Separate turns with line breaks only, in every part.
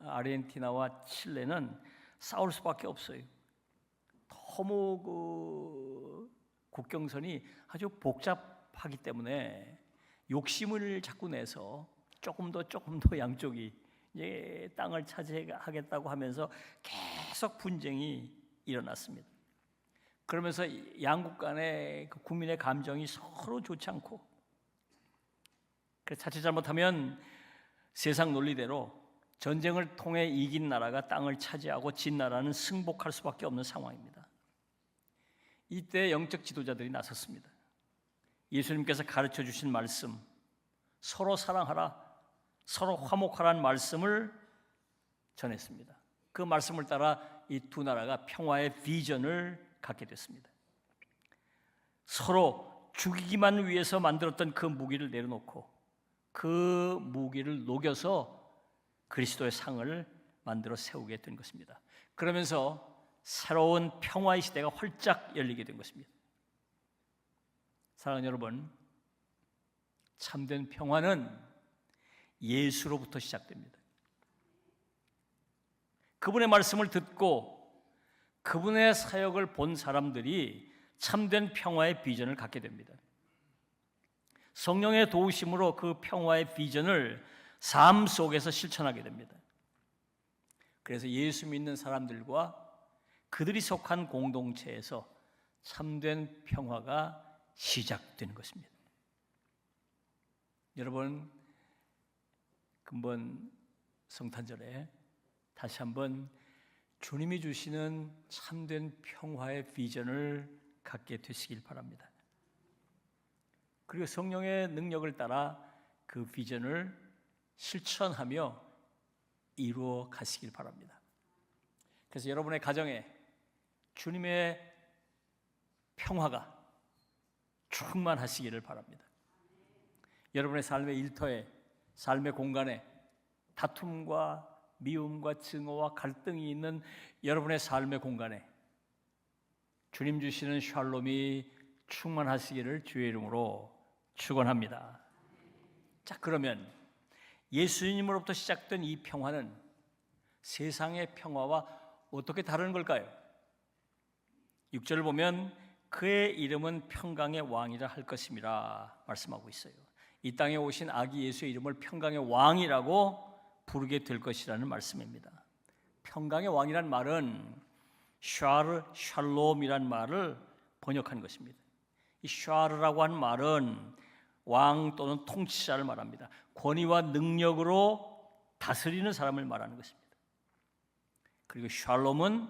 아르헨티나와 칠레는 싸울 수밖에 없어요. 너무 그 국경선이 아주 복잡하기 때문에 욕심을 자꾸 내서 조금 더 양쪽이 이제 땅을 차지하겠다고 하면서 계속 분쟁이 일어났습니다. 그러면서 양국 간의 그 국민의 감정이 서로 좋지 않고, 그래서 자칫 잘못하면 세상 논리대로 전쟁을 통해 이긴 나라가 땅을 차지하고 진 나라는 승복할 수밖에 없는 상황입니다. 이때 영적 지도자들이 나섰습니다. 예수님께서 가르쳐 주신 말씀, 서로 사랑하라, 서로 화목하라는 말씀을 전했습니다. 그 말씀을 따라 이 두 나라가 평화의 비전을 갖게 됐습니다. 서로 죽이기만 위해서 만들었던 그 무기를 내려놓고 그 무기를 녹여서 그리스도의 상을 만들어 세우게 된 것입니다. 그러면서 새로운 평화의 시대가 활짝 열리게 된 것입니다. 사랑하는 여러분, 참된 평화는 예수로부터 시작됩니다. 그분의 말씀을 듣고 그분의 사역을 본 사람들이 참된 평화의 비전을 갖게 됩니다. 성령의 도우심으로 그 평화의 비전을 삶 속에서 실천하게 됩니다. 그래서 예수 믿는 사람들과 그들이 속한 공동체에서 참된 평화가 시작되는 것입니다. 여러분, 근본 성탄절에 다시 한번 주님이 주시는 참된 평화의 비전을 갖게 되시길 바랍니다. 그리고 성령의 능력을 따라 그 비전을 실천하며 이루어 가시길 바랍니다. 그래서 여러분의 가정에 주님의 평화가 충만하시기를 바랍니다. 여러분의 삶의 일터에, 삶의 공간에 다툼과 미움과 증오와 갈등이 있는 여러분의 삶의 공간에 주님 주시는 샬롬이 충만하시기를 주의 이름으로 축원합니다. 자, 그러면 예수님으로부터 시작된 이 평화는 세상의 평화와 어떻게 다른 걸까요? 6절을 보면 그의 이름은 평강의 왕이라 할 것임이라 말씀하고 있어요. 이 땅에 오신 아기 예수의 이름을 평강의 왕이라고 부르게 될 것이라는 말씀입니다. 평강의 왕이란 말은 샬롬이란 말을 번역한 것입니다. 이 샤르라고 하는 말은 왕 또는 통치자를 말합니다. 권위와 능력으로 다스리는 사람을 말하는 것입니다. 그리고 샬롬은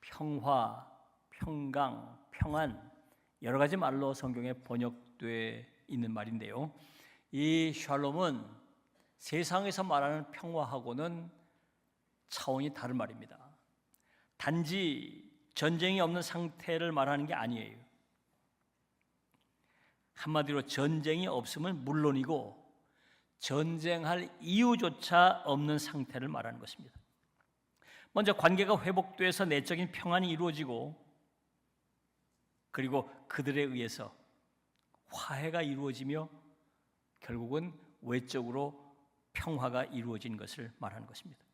평화, 평강, 평안, 여러 가지 말로 성경에 번역되어 있는 말인데요, 이 샬롬은 세상에서 말하는 평화하고는 차원이 다른 말입니다. 단지 전쟁이 없는 상태를 말하는 게 아니에요. 한마디로 전쟁이 없으면 물론이고 전쟁할 이유조차 없는 상태를 말하는 것입니다. 먼저 관계가 회복돼서 내적인 평안이 이루어지고, 그리고 그들에 의해서 화해가 이루어지며 결국은 외적으로 평화가 이루어진 것을 말하는 것입니다.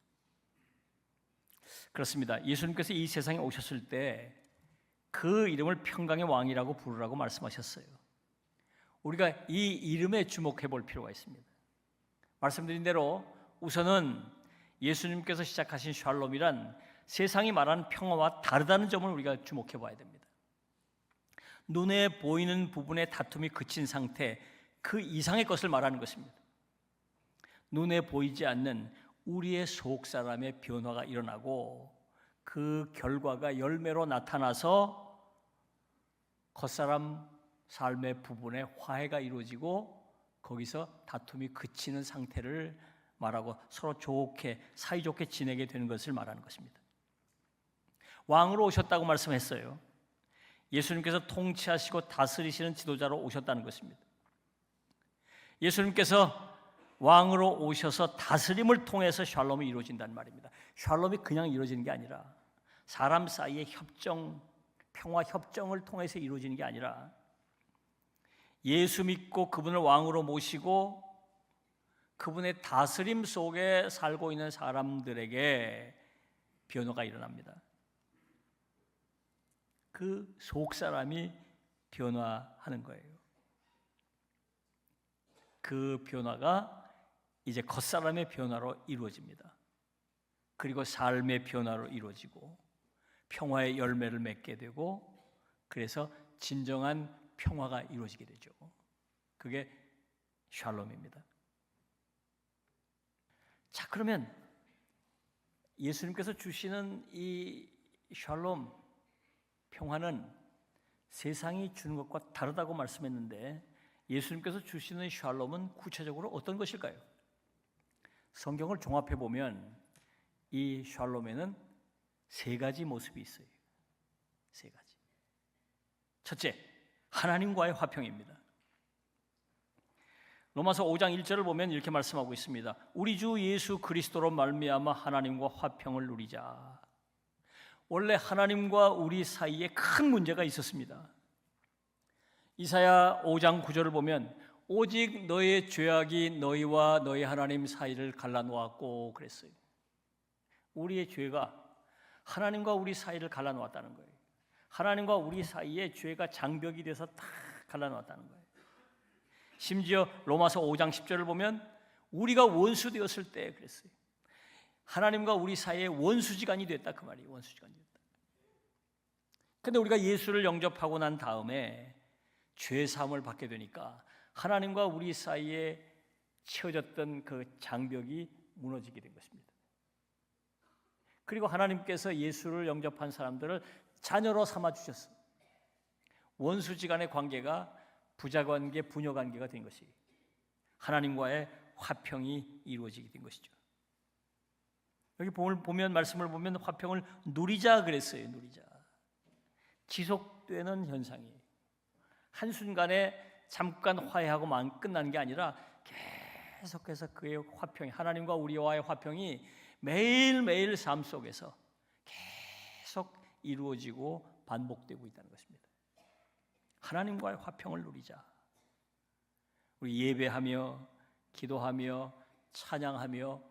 그렇습니다. 예수님께서 이 세상에 오셨을 때 그 이름을 평강의 왕이라고 부르라고 말씀하셨어요. 우리가 이 이름에 주목해 볼 필요가 있습니다. 말씀드린 대로 우선은 예수님께서 시작하신 샬롬이란 세상이 말하는 평화와 다르다는 점을 우리가 주목해 봐야 됩니다. 눈에 보이는 부분의 다툼이 그친 상태, 그 이상의 것을 말하는 것입니다. 눈에 보이지 않는 우리의 속 사람의 변화가 일어나고 그 결과가 열매로 나타나서 겉사람 삶의 부분에 화해가 이루어지고 거기서 다툼이 그치는 상태를 말하고 서로 좋게, 사이좋게 지내게 되는 것을 말하는 것입니다. 왕으로 오셨다고 말씀했어요. 예수님께서 통치하시고 다스리시는 지도자로 오셨다는 것입니다. 예수님께서 왕으로 오셔서 다스림을 통해서 샬롬이 이루어진다는 말입니다. 샬롬이 그냥 이루어지는 게 아니라 사람 사이의 협정, 평화 협정을 통해서 이루어지는 게 아니라 예수 믿고 그분을 왕으로 모시고 그분의 다스림 속에 살고 있는 사람들에게 변화가 일어납니다. 그 속 사람이 변화하는 거예요. 그 변화가 이제 겉사람의 변화로 이루어집니다. 그리고 삶의 변화로 이루어지고 평화의 열매를 맺게 되고, 그래서 진정한 평화가 이루어지게 되죠. 그게 샬롬입니다. 자, 그러면 예수님께서 주시는 이 샬롬, 평화는 세상이 주는 것과 다르다고 말씀했는데, 예수님께서 주시는 샬롬은 구체적으로 어떤 것일까요? 성경을 종합해 보면 이 샬롬에는 세 가지 모습이 있어요. 세 가지. 첫째, 하나님과의 화평입니다. 로마서 5장 1절을 보면 이렇게 말씀하고 있습니다. 우리 주 예수 그리스도로 말미암아 하나님과 화평을 누리자. 원래 하나님과 우리 사이에 큰 문제가 있었습니다. 이사야 5장 9절을 보면 오직 너의 죄악이 너희와 너희 하나님 사이를 갈라놓았고 그랬어요. 우리의 죄가 하나님과 우리 사이를 갈라놓았다는 거예요. 하나님과 우리 사이에 죄가 장벽이 돼서 다 갈라놓았다는 거예요. 심지어 로마서 5장 10절을 보면 우리가 원수 되었을 때 그랬어요. 하나님과 우리 사이에 원수지간이 됐다, 그 말이에요. 원수지간이 됐다. 근데 우리가 예수를 영접하고 난 다음에 죄 사함을 받게 되니까 하나님과 우리 사이에 치어졌던 그 장벽이 무너지게 된 것입니다. 그리고 하나님께서 예수를 영접한 사람들을 자녀로 삼아 주셨어요. 원수지간의 관계가 부자관계, 부녀관계가 된 것이 하나님과의 화평이 이루어지게 된 것이죠. 여기 보면 말씀을 보면 화평을 누리자 그랬어요. 누리자. 지속되는 현상이에요. 한순간에 잠깐 화해하고 끝난 게 아니라 계속해서 그의 화평이, 하나님과 우리와의 화평이 매일매일 삶 속에서 계속 이루어지고 반복되고 있다는 것입니다. 하나님과의 화평을 누리자. 우리 예배하며 기도하며 찬양하며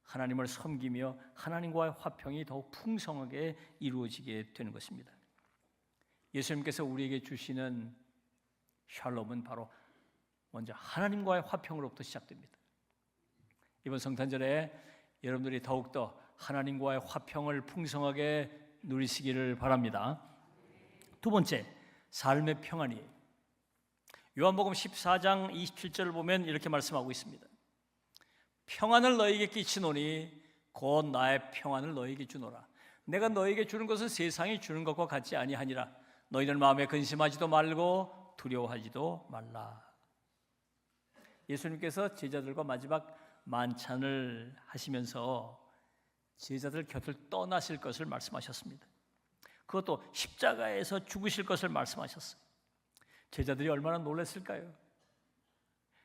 하나님을 섬기며 하나님과의 화평이 더욱 풍성하게 이루어지게 되는 것입니다. 예수님께서 우리에게 주시는 샬롬은 바로 먼저 하나님과의 화평으로부터 시작됩니다. 이번 성탄절에 여러분들이 더욱더 하나님과의 화평을 풍성하게 누리시기를 바랍니다. 두 번째, 삶의 평안이에요. 요한복음 14장 27절을 보면 이렇게 말씀하고 있습니다. 평안을 너에게 끼치노니 곧 나의 평안을 너에게 주노라. 내가 너에게 주는 것은 세상이 주는 것과 같지 아니하니라. 너희들 마음에 근심하지도 말고 두려워하지도 말라. 예수님께서 제자들과 마지막 만찬을 하시면서 제자들 곁을 떠나실 것을 말씀하셨습니다. 그것도 십자가에서 죽으실 것을 말씀하셨어요. 제자들이 얼마나 놀랐을까요?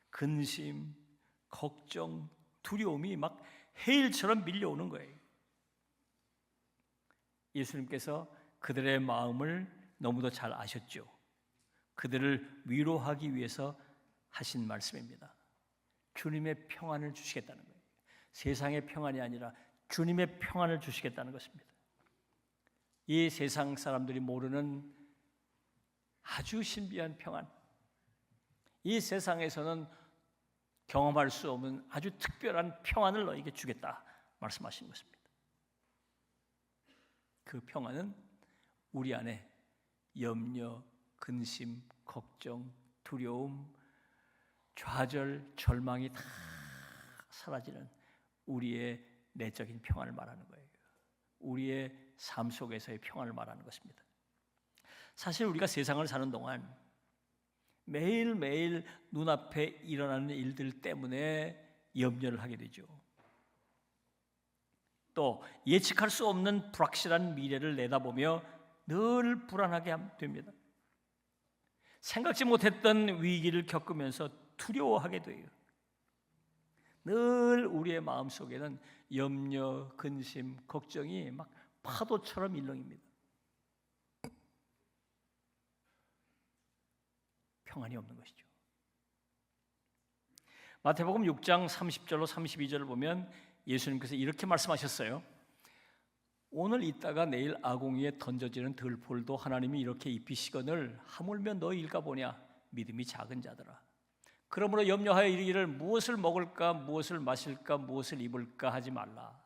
근심, 걱정, 두려움이 막 해일처럼 밀려오는 거예요. 예수님께서 그들의 마음을 너무도 잘 아셨죠. 그들을 위로하기 위해서 하신 말씀입니다. 주님의 평안을 주시겠다는 거예요. 세상의 평안이 아니라 주님의 평안을 주시겠다는 것입니다. 이 세상 사람들이 모르는 아주 신비한 평안, 이 세상에서는 경험할 수 없는 아주 특별한 평안을 너에게 주겠다 말씀하신 것입니다. 그 평안은 우리 안에 염려, 근심, 걱정, 두려움, 좌절, 절망이 다 사라지는 우리의 내적인 평안을 말하는 거예요. 우리의 삶 속에서의 평안을 말하는 것입니다. 사실 우리가 세상을 사는 동안 매일매일 눈앞에 일어나는 일들 때문에 염려를 하게 되죠. 또 예측할 수 없는 불확실한 미래를 내다보며 늘 불안하게 됩니다. 생각지 못했던 위기를 겪으면서 두려워하게 돼요. 늘 우리의 마음속에는 염려, 근심, 걱정이 막 파도처럼 일렁입니다. 평안이 없는 것이죠. 마태복음 6장 30절로 32절을 보면 예수님께서 이렇게 말씀하셨어요. 오늘 있다가 내일 아궁이에 던져지는 들볼도 하나님이 이렇게 입히시거늘 하물며 너희일까 보냐. 믿음이 작은 자들아. 그러므로 염려하여 이르기를 무엇을 먹을까 무엇을 마실까 무엇을 입을까 하지 말라.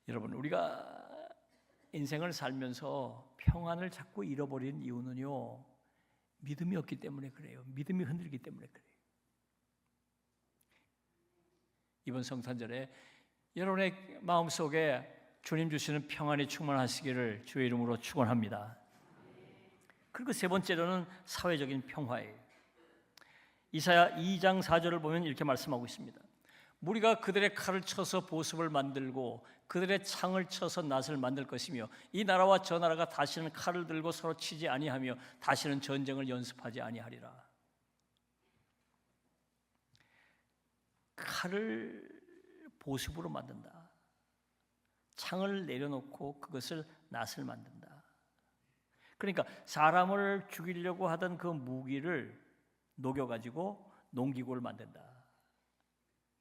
여러분, 우리가 인생을 살면서 평안을 자꾸 잃어버리는 이유는요, 믿음이 없기 때문에 그래요. 믿음이 흔들리기 때문에 그래요. 이번 성탄절에 여러분의 마음속에 주님 주시는 평안이 충만하시기를 주의 이름으로 축원합니다. 그리고 세 번째로는 사회적인 평화예요. 이사야 2장 4절을 보면 이렇게 말씀하고 있습니다. 무리가 그들의 칼을 쳐서 보습을 만들고 그들의 창을 쳐서 낫을 만들 것이며 이 나라와 저 나라가 다시는 칼을 들고 서로 치지 아니하며 다시는 전쟁을 연습하지 아니하리라. 칼을 보습으로 만든다. 창을 내려놓고 그것을 낫을 만든다. 그러니까 사람을 죽이려고 하던 그 무기를 녹여가지고 농기구를 만든다.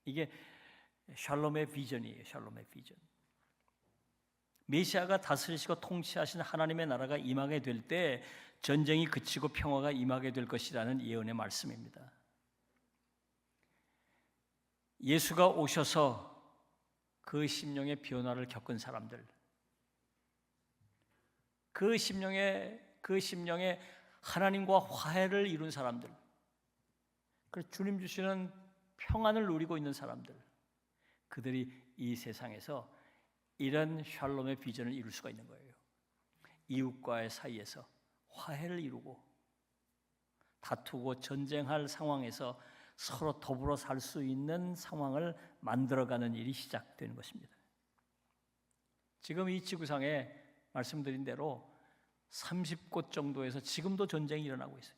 이게 샬롬의 비전이에요. 샬롬의 비전. 메시아가 다스리시고 통치하신 하나님의 나라가 임하게 될 때 전쟁이 그치고 평화가 임하게 될 것이라는 예언의 말씀입니다. 예수가 오셔서 그 심령의 변화를 겪은 사람들, 그 심령에 하나님과 화해를 이룬 사람들, 그래서 주님 주시는 평안을 누리고 있는 사람들, 그들이 이 세상에서 이런 샬롬의 비전을 이룰 수가 있는 거예요. 이웃과의 사이에서 화해를 이루고 다투고 전쟁할 상황에서 서로 더불어 살 수 있는 상황을 만들어가는 일이 시작되는 것입니다. 지금 이 지구상에 말씀드린 대로 30곳 정도에서 지금도 전쟁이 일어나고 있어요.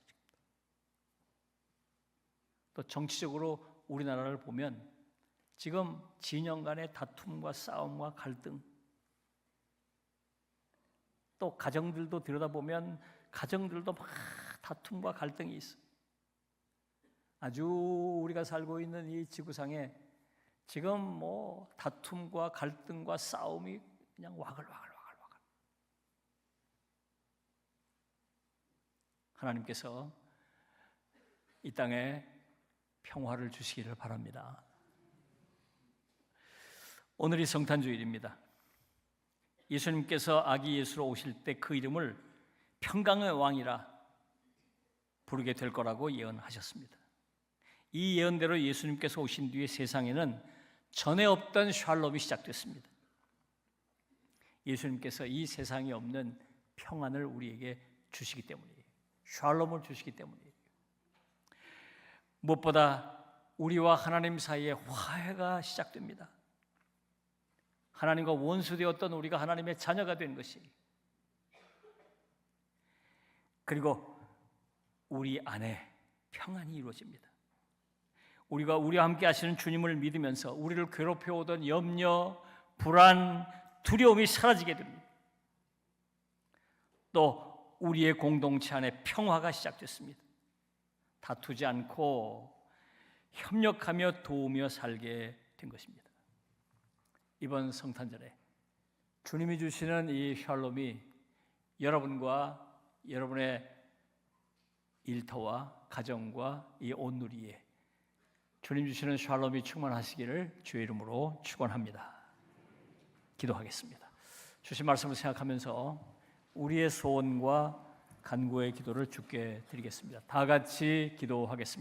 또 정치적으로 우리나라를 보면 지금 진영 간의 다툼과 싸움과 갈등, 또 가정들도 들여다보면 가정들도 막 다툼과 갈등이 있어요. 아주 우리가 살고 있는 이 지구상에 지금 뭐 다툼과 갈등과 싸움이 그냥 와글와글. 하나님께서 이 땅에 평화를 주시기를 바랍니다. 오늘이 성탄주일입니다. 예수님께서 아기 예수로 오실 때 그 이름을 평강의 왕이라 부르게 될 거라고 예언하셨습니다. 이 예언대로 예수님께서 오신 뒤에 세상에는 전에 없던 샬롬이 시작됐습니다. 예수님께서 이 세상에 없는 평안을 우리에게 주시기 때문이에요. 샬롬을 주시기 때문이에요. 무엇보다 우리와 하나님 사이에 화해가 시작됩니다. 하나님과 원수되었던 우리가 하나님의 자녀가 된 것이, 그리고 우리 안에 평안이 이루어집니다. 우리가 우리와 함께 하시는 주님을 믿으면서 우리를 괴롭혀오던 염려, 불안, 두려움이 사라지게 됩니다. 또 우리의 공동체 안에 평화가 시작됐습니다. 다투지 않고 협력하며 도우며 살게 된 것입니다. 이번 성탄절에 주님이 주시는 이 샬롬이 여러분과 여러분의 일터와 가정과 이 온누리에 주님 주시는 샬롬이 충만하시기를 주의 이름으로 축원합니다. 기도하겠습니다. 주신 말씀을 생각하면서 우리의 소원과 간구의 기도를 주께 드리겠습니다. 다 같이 기도하겠습니다.